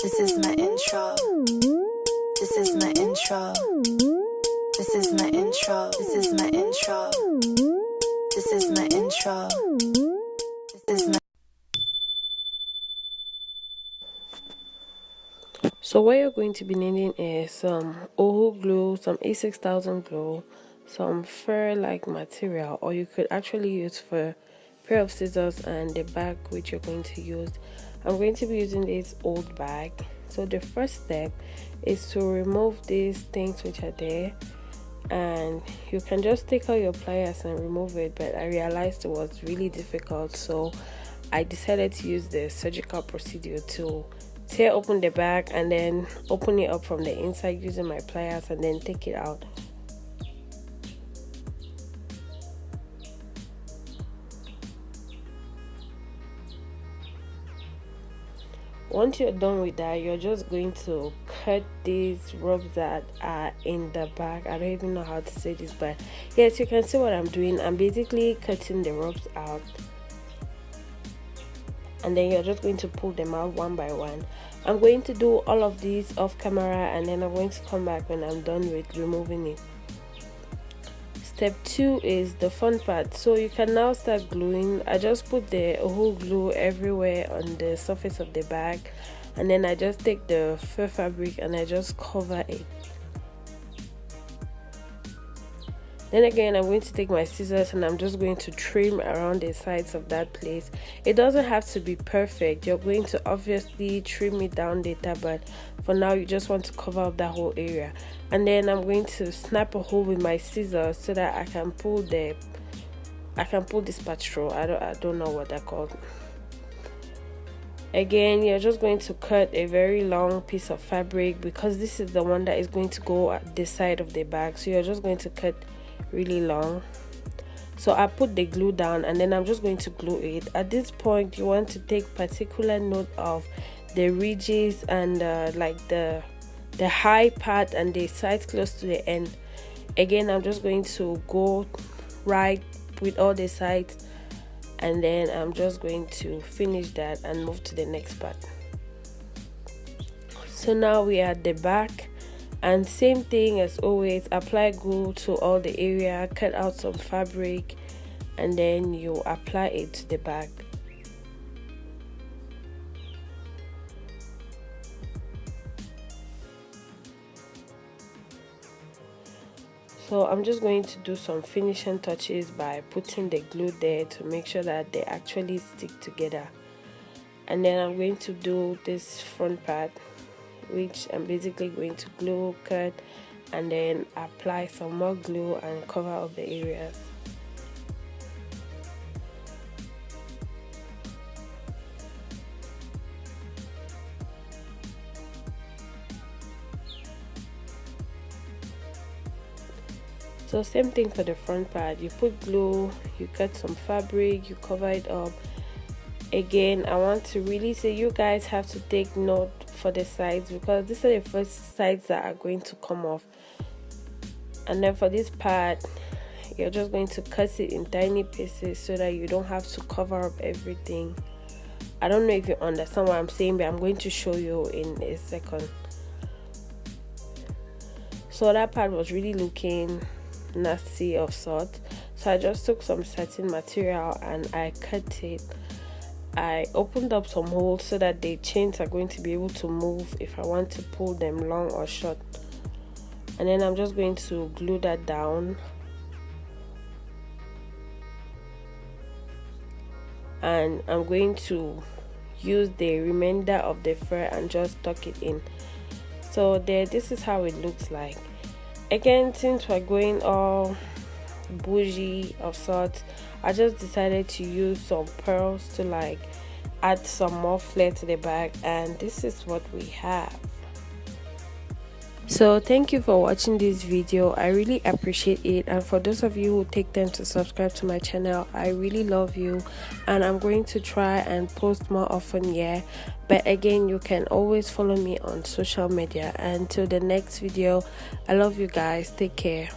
This is my intro. This is my intro. This is my intro. This is my intro. This is my intro. This is my. So what you're going to be needing is some Ohu glue, some A6000 glue, some fur-like material, or you could actually use for a pair of scissors and the bag which you're going to use. I'm going to be using this old bag. So the first step is to remove these things which are there, and you can just take out your pliers and remove it, but I realized it was really difficult, so I decided to use the surgical procedure to tear open the bag and then open it up from the inside using my pliers and then take it out. Once you're done with that, you're just going to cut these ropes that are in the bag. I don't even know how to say this, but yes, you can see what I'm doing. I'm basically cutting the ropes out, and then you're just going to pull them out one by one. I'm going to do all of these off camera, and then I'm going to come back when I'm done with removing it. Step 2 is the fun part. So you can now start gluing. I just put the whole glue everywhere on the surface of the bag, and then I just take the fur fabric and I just cover it. Then again, I'm going to take my scissors and I'm just going to trim around the sides of that place. It doesn't have to be perfect. You're going to obviously trim it down later, but for now you just want to cover up that whole area. And then I'm going to snap a hole with my scissors so that I can pull this patch through. I don't know what they're called. Again, you're just going to cut a very long piece of fabric because this is the one that is going to go at the side of the bag. So you're just going to cut really long. So I put the glue down and then I'm just going to glue it. At this point, you want to take particular note of the ridges and like the high part and the sides close to the end. Again, I'm just going to go right with all the sides, and then I'm just going to finish that and move to the next part. So now we are at the back, and same thing as always, apply glue to all the area, cut out some fabric, and then you apply it to the back. So I'm just going to do some finishing touches by putting the glue there to make sure that they actually stick together. And then I'm going to do this front part, which I'm basically going to glue, cut, and then apply some more glue and cover up the areas. So same thing for the front part. You put glue, you cut some fabric, you cover it up. Again, I want to really say you guys have to take note for the sides because these are the first sides that are going to come off. And then for this part, you're just going to cut it in tiny pieces so that you don't have to cover up everything. I don't know if you understand what I'm saying, but I'm going to show you in a second. So that part was really looking nasty of sort, so I just took some satin material and I cut it. I opened up some holes so that the chains are going to be able to move if I want to pull them long or short. And then I'm just going to glue that down, and I'm going to use the remainder of the fur and just tuck it in. So there, this is how it looks like. Again, since we're going all bougie of sorts, I just decided to use some pearls to like add some more flair to the bag, and this is what we have. So thank you for watching this video. I really appreciate it, and for those of you who take time to subscribe to my channel, I really love you, and I'm going to try and post more often here. But again, you can always follow me on social media. Until the next video, I love you guys. Take care.